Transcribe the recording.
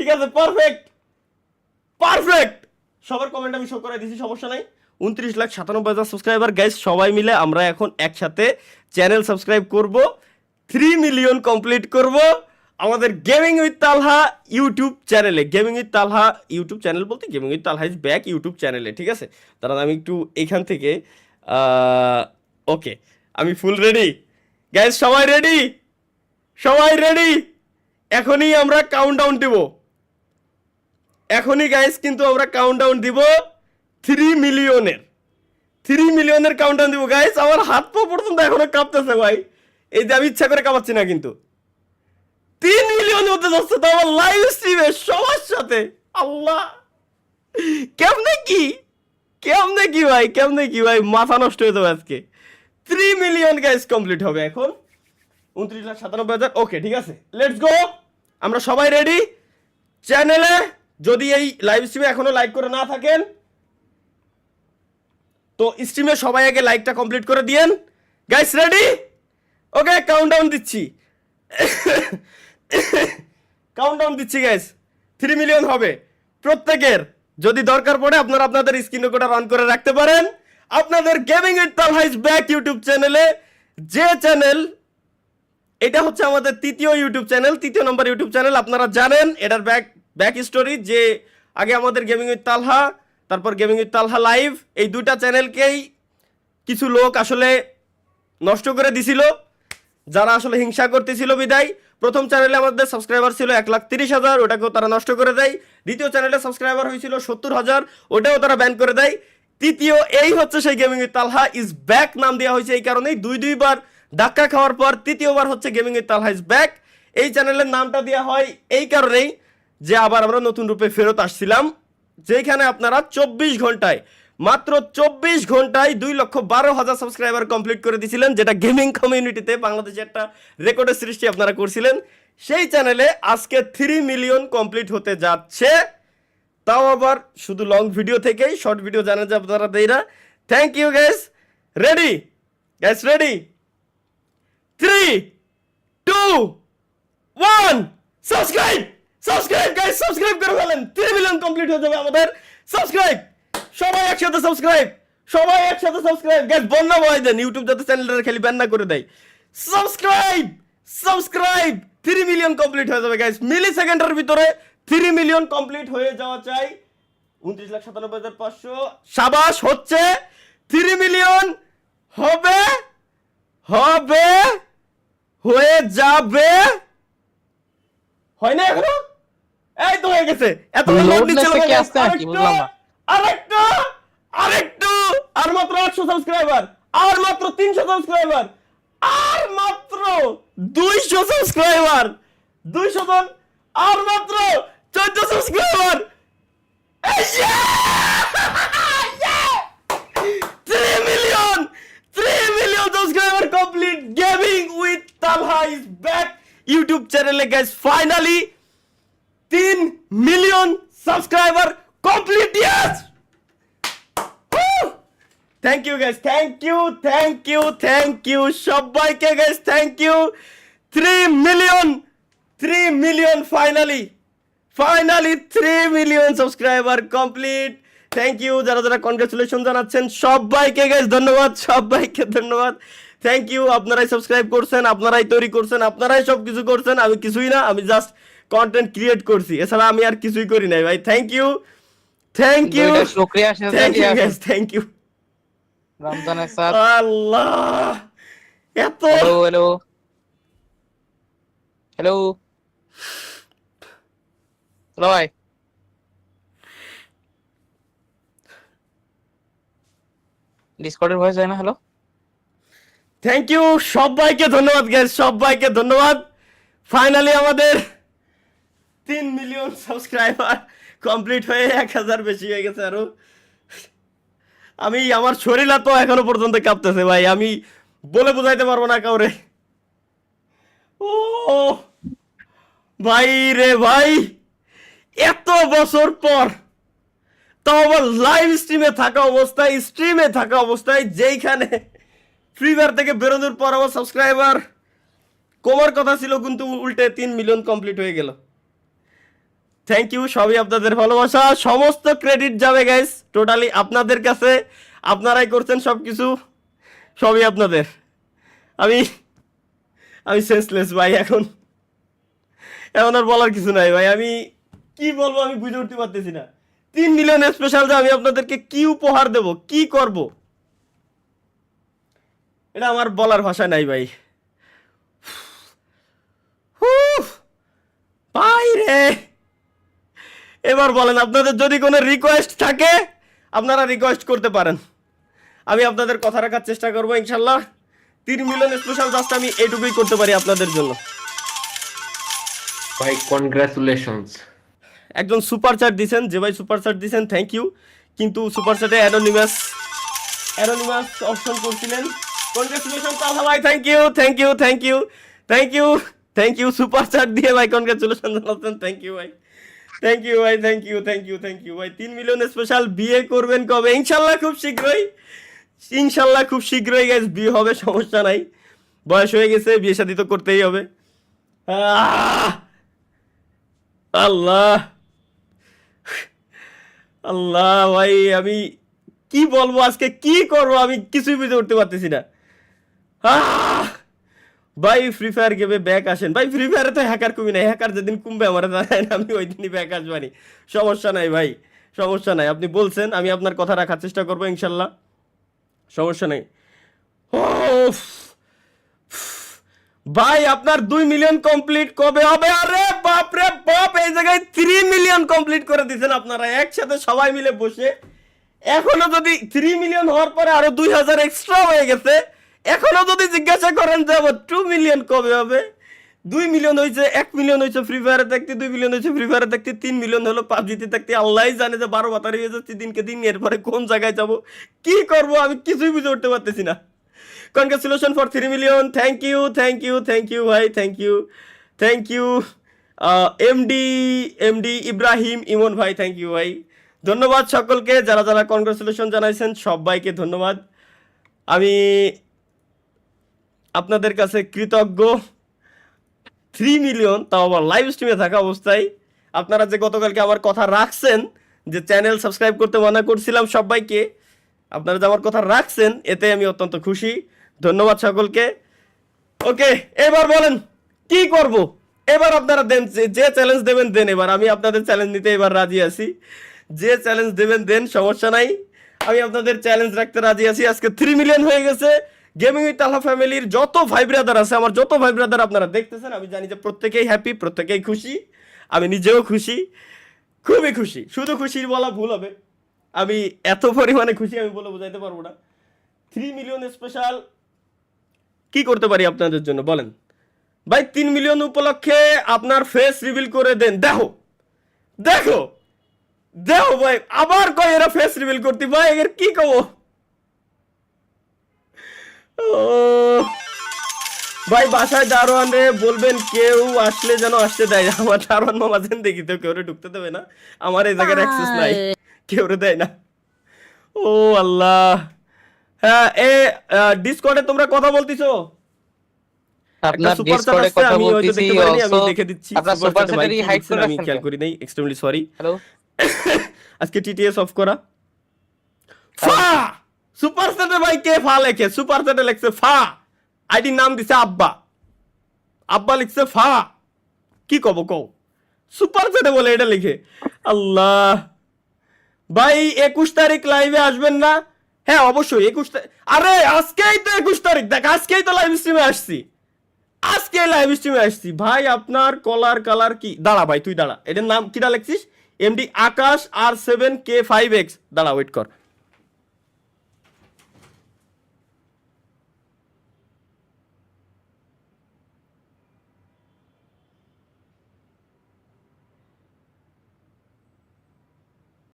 ঠিক আছে, perfect perfect. সবার কমেন্ট আমি শো করে দিছি, সমস্যা নাই। 29,97,000 সাবস্ক্রাইবার গাইস, সবাই মিলে আমরা এখন একসাথে চ্যানেল সাবস্ক্রাইব করব, 3 মিলিয়ন কমপ্লিট করব আমাদের গেমিং উইথ তালহা ইউটিউব চ্যানেলে। Gaming with Talha YouTube channel বলতে gaming with Talha is back YouTube চ্যানেলে, ঠিক আছে। তারা আমি একটু এখান থেকে ওকে, আমি ফুল রেডি গাইস, সবাই রেডি, সবাই রেডি। এখনই আমরা কাউন্টডাউন দিব, এখনই গাইস কিন্তু আমরা কাউন্টডাউন দিব 3 মিলিয়নের, 3 মিলিয়নের কাউন্টডাউন দিব গাইস। আমার হাত পা পর্যন্ত এখনো কাঁপতেছে ভাই, এই যে আমি ইচ্ছা করে কাঁপাচ্ছি না, কিন্তু 3 মিলিয়ন হতে যাচ্ছে তো আমার লাইভ স্ট্রিমে সবার সাথে। আল্লাহ, কেমনে কি, কেমনে কি ভাই, কেমনে কি ভাই, মাথা নষ্ট হয়ে যাবে আজকে। 3 মিলিয়ন গাইস কমপ্লিট হবে এখন, 29,97,000। ওকে ঠিক আছে, লেটস গো। আমরা সবাই রেডি। চ্যানেলে যদি এই লাইভ স্ট্রিমে এখনো লাইক করে না থাকেন তো স্ট্রিমে সবাই আগে লাইকটা কমপ্লিট করে দিয়েন গাইস। রেডি? ওকে, কাউন্টডাউন দিচ্ছি, কাউন্টডাউন দিচ্ছি গাইস। 3 মিলিয়ন হবে প্রত্যেকের। যদি দরকার পড়ে আপনারা আপনাদের স্ক্রিন রেকর্ডার অন করে রাখতে পারেন আপনাদের gaming with Talha is back YouTube চ্যানেলে। যে চ্যানেল, এটা হচ্ছে আমাদের তৃতীয় ইউটিউব চ্যানেল, তৃতীয় নম্বর ইউটিউব চ্যানেল। আপনারা জানেন এটার ব্যাক স্টোরি, যে আগে আমাদের গেমিং উইথ তালহা, তারপর গেমিং উইথ তালহা লাইভ, এই দুইটা চ্যানেলকেই কিছু লোক আসলে নষ্ট করে দিছিল, যারা আসলে হিংসা করতেছিল বিদায়। প্রথম চ্যানেলে আমাদের সাবস্ক্রাইবার ছিল 1,30,000, ওটাকেও তারা নষ্ট করে দেয়। দ্বিতীয় চ্যানেলে সাবস্ক্রাইবার হয়েছিল 70,000, ওটাও তারা ব্যান করে দেয়। তৃতীয়, এই হচ্ছে সেই gaming with Talha is back নাম দেওয়া হয়েছে এই কারণেই, দুইবার ধাক্কা খাওয়ার পর তৃতীয়বার হচ্ছে gaming with Talha is back. এই চ্যানেলের নামটা দেওয়া হয় এই কারণেই যে আবার আমরা নতুন রূপে ফেরত আসছিলাম, যেখানে আপনারা 24 ঘন্টায়, মাত্র 24 ঘন্টায় 2,12,000 সাবস্ক্রাইবার কমপ্লিট করে দিয়েছিলেন, যেটা গেমিং কমিউনিটিতে বাংলাদেশে একটা রেকর্ডের সৃষ্টি আপনারা করছিলেন। সেই চ্যানেলে আজকে 3 মিলিয়ন কমপ্লিট হতে যাচ্ছে, তাও আবার শুধু লং ভিডিও থেকেই, শর্ট ভিডিও জানেন যে আপনারা দেই না। Thank you guys. Ready guys, ready? 3, 2, 1, subscribe, subscribe guys, subscribe করে ফেলেন। 3 মিলিয়ন কমপ্লিট হয়ে যাবে আমাদের। সাবস্ক্রাইব, সবাই একসাথে সাবস্ক্রাইব, সবাই একসাথে সাবস্ক্রাইব গাইস। বন্যা বয় দেন ইউটিউব যাতে চ্যানেলটা খালি ব্যান না করে দেয়। সাবস্ক্রাইব, সাবস্ক্রাইব, 3 মিলিয়ন কমপ্লিট হয়ে যাবে গাইস। মিলি সেকেন্ডের ভিতরে 3 মিলিয়ন কমপ্লিট হয়ে যাওয়া চাই। 29,97,500 সাবাস, হচ্ছে 3 মিলিয়ন হবে, হবে, হয়ে যাবে। হয় না এখনো? এই তো হয়ে গেছে। এত লোড নিচ্ছিল আরেকটা, আরেকটু, আর মাত্র 800 সাবস্ক্রাইবার, আর মাত্র 300 সাবস্ক্রাইবার, আর মাত্র 200 সাবস্ক্রাইবার, 200 জন, আর মাত্র 14 subscriber. 3 million, 3 million subscriber complete. Gaming with Talha is back YouTube চ্যানেলে guys. Finally 3 million subscriber complete. Yes, thank you guys, thank you, thank you, thank you সবাইকে guys, thank you. 3 million, 3 million finally, finally 3 million subscriber complete. Thank you যারা যারা congratulation জানাচ্ছেন সবাইকে guys, ধন্যবাদ, সবাইকে ধন্যবাদ। Thank you, আপনারাই subscribe করছেন, আপনারাই তৈরি করছেন, আপনারাই সব কিছু করছেন, আমি কিছুই না, আমি জাস্ট কন্টেন্ট ক্রিয়েট করছি, এছাড়া আমি আর কিছুই করি নাই ভাই। থ্যাংক ইউ, থ্যাংক ইউ, শুকরিয়া, thank you guys, thank you. রমজানের সাথ। আল্লাহ, এত হ্যালো হ্যালো হ্যালো হ্যালো ভাই, ডিসকর্ডের ভয়েস যায় না? হ্যালো, থ্যাংক ইউ, সবাইকে ধন্যবাদ গাইস, সবাইকে ধন্যবাদ। ফাইনালি আমাদের 3 মিলিয়ন সাবস্ক্রাইবার কমপ্লিট হয়ে 1,000 বেশি হয়ে গেছে আরো। আমি, আমার শরীর তো এখনো পর্যন্ত কাঁপতেছে ভাই, আমি বলে বোঝাইতে পারবো না কাউরে। ও ভাই রে ভাই, এত বছর পর, তাও আবার লাইভ স্ট্রিমে থাকা অবস্থায়, স্ট্রিমে থাকা অবস্থায়, যেইখানে ফ্রি ফায়ার থেকে বেরোনোর পর আমার সাবস্ক্রাইবার কমার কথা ছিল, কিন্তু উল্টে 3 মিলিয়ন কমপ্লিট হয়ে গেল। থ্যাংক ইউ, সবই আপনাদের ভালোবাসা, সমস্ত ক্রেডিট যাবে গাইস টোটালি আপনাদের কাছে, আপনারাই করছেন সবকিছু, সবই আপনাদের। আমি আমি সেন্সলেস ভাই, এখন এখন আর বলার কিছু নাই ভাই, আমি কি বলবো আমি বুঝে উঠতে পারতেছি না। 3 মিলিয়ন স্পেশাল যে আমি আপনাদেরকে কি উপহার দেব, কি করব, এটা আমার বলার ভাষা নাই ভাই। হুফ, ভাই রে, এবার বলেন আপনাদের যদি কোনো রিকোয়েস্ট থাকে আপনারা রিকোয়েস্ট করতে পারেন, আমি আপনাদের কথা রাখার চেষ্টা করবো ইনশাল্লাহ। 3 মিলিয়ন স্পেশাল জাস্ট আমি এইটুকুই করতে পারি আপনাদের জন্য। ভাই কনগ্রাচুলেশনস। একজন সুপার চ্যাট দিছেন, যে ভাই সুপার চ্যাট দিছেন থ্যাংক ইউ, কিন্তু সুপার চ্যাটে অ্যানোনিমাস অপশন করছিলেন। কনগ্রাচুলেশন তাহলে ভাই, thank you thank you thank you thank you thank you, super chat দিয়ে ভাই কনগ্রাচুলেশন জানাচ্ছেন, থ্যাংক ইউ ভাই, থ্যাংক ইউ ভাই, thank you thank you thank you ভাই। 3 মিলিয়ন স্পেশাল, বিয়ে করবেন কবে? ইনশাল্লাহ খুব শীঘ্রই, ইনশাল্লাহ খুব শীঘ্রই গাইস বিয়ে হবে, সমস্যা নাই, বয়স হয়ে গেছে, বিয়ে শাদী তো করতেই হবে। আল্লাহ আল্লাহ ভাই, আমি কি বলবো আজকে, কি করবো আমি কিছুই বুঝে উঠতে পারতেছি না। ভাই ফ্রি ফায়ার গেমে ব্যাক আসেন ভাই, ফ্রি ফায়ারে তো হ্যাকার কমই নাই, হ্যাকার যেদিন কমবে আমার আমি ওই দিনই ব্যাক আসবানি, সমস্যা নাই ভাই, সমস্যা নাই, আপনি বলছেন আমি আপনার কথা রাখার চেষ্টা করবো ইনশাল্লাহ, সমস্যা নেই। ভাই আপনার 2 মিলিয়ন কমপ্লিট কবে হবে? আরে বাপ রে বাপ, এই জায়গায় 3 মিলিয়ন কমপ্লিট করে দিয়েছেন আপনারা একসাথে সবাই মিলে বসে। এখনো যদি 3 মিলিয়ন হওয়ার পরে আরো 2000 এক্সট্রা হয়ে গেছে, এখনো যদি জিজ্ঞাসা করেন যে আবার 2 মিলিয়ন কবে হবে? 2 মিলিয়ন হয়েছে, 1 মিলিয়ন হয়েছে ফ্রি ফায়ারে থাকতে, 2 মিলিয়ন হয়েছে ফ্রি ফায়ারে থাকতে, 3 মিলিয়ন হলো পাবজিতে থাকতে, আল্লাহ জানে যে 12 বাতারি হয়ে যাচ্ছে দিনকে দিন, এরপরে কোন জায়গায় যাব, কি করব আমি কিছুই বুঝে উঠতে পারতেছি না। Congratulation for 3 million, thank you thank you thank you ভাই, thank you thank you. MD Ibrahim Imon ভাই, থ্যাংক ইউ ভাই, ধন্যবাদ সকলকে যারা যারা কনগ্রাচুলেশন জানাইছেন, সবাইকে ধন্যবাদ, আমি আপনাদের কাছে কৃতজ্ঞ। 3 মিলিয়ন, তাও আবার লাইভ স্ট্রিমে থাকা অবস্থায়, আপনারা যে গতকালকে আমার কথা রাখছেন যে চ্যানেল সাবস্ক্রাইব করতে মানা করছিলাম সবাইকে, আপনারা যে আমার কথা রাখছেন এতে আমি অত্যন্ত খুশি, ধন্যবাদ সকলকে। ওকে, এবার বলেন কি করব, এবার আপনারা দেন, যে চ্যালেঞ্জ দেবেন দেন, এবার আমি আপনাদের চ্যালেঞ্জ নিতে এবার রাজি আছি, যে চ্যালেঞ্জ দেবেন দেন, সমস্যা নাই, আমি আপনাদের চ্যালেঞ্জ রাখতে রাজি আছি। আজকে 3 মিলিয়ন হয়ে গেছে, গেমিং উইথ তালহা ফ্যামিলির যত ভাই ব্রাদার আছে, আমার যত ভাই ব্রাদার আপনারা দেখতেছেন, আমি জানি যে প্রত্যেকেই হ্যাপি, প্রত্যেকেই খুশি, আমি নিজেও খুশি, খুবই খুশি, শুধু খুশি বলা ভুল হবে, আমি এত পরিমাণে খুশি আমি বলে বোঝাইতে পারবো না। 3 মিলিয়ন স্পেশাল কি করতে পারি আপনাদের জন্য বলেন ভাই? 3 মিলিয়ন উপলক্ষে আপনার ফেস রিভিল করে দেন, দেখো দেখো দেখো ভাই, আবার কয় এরা ফেস রিভিল করতে, ভাই এর কি কব ভাই? বাসায় দারোয়ান রে বলবেন কেউ আসলে যেন আসতে দেয়, আমার দারোয়ান মামা যেন দেখি তো কেউ ঢুকতে দেবে না, আমার এই জায়গার অ্যাক্সেস নাই, কেউ দেয় না। ও আল্লাহ, হ্যাঁ ডিসকর্ডে তোমরা কথা বলতিছো, আপনার ডিসকর্ডে কথা বলতেছি, আমি দেখে দিচ্ছি, আপনার সুপার চ্যাটারি হাইড করে আমি খেয়াল করি নাই, এক্সট্রিমলি সরি। হ্যালো, আজকে টিটিএস অফ করা। ফা সুপার চ্যাটে ভাই কে ফা লেখে? সুপার চ্যাটে লেখছে ফা, আইডি নাম দিছে আব্বা, আব্বা লিখছে ফা, কি কব কও? সুপার চ্যাটে বলে এটা লিখে, আল্লাহ ভাই 21 তারিখ লাইভে আসবেন না? হ্যাঁ অবশ্যই 21 তারিখ, আরে আজকেই তো 21 তারিখ, দেখ আজকেই তো লাইভ স্ট্রিমে আসছি, আজকে লাইভ স্ট্রিমে আসছি ভাই। আপনার কলার কালার কি? দাঁড়া ভাই তুই দাঁড়া, এটার নাম কিটা লেখছিস? এমডি আকাশ R7K5X, দাঁড়া ওয়েট কর।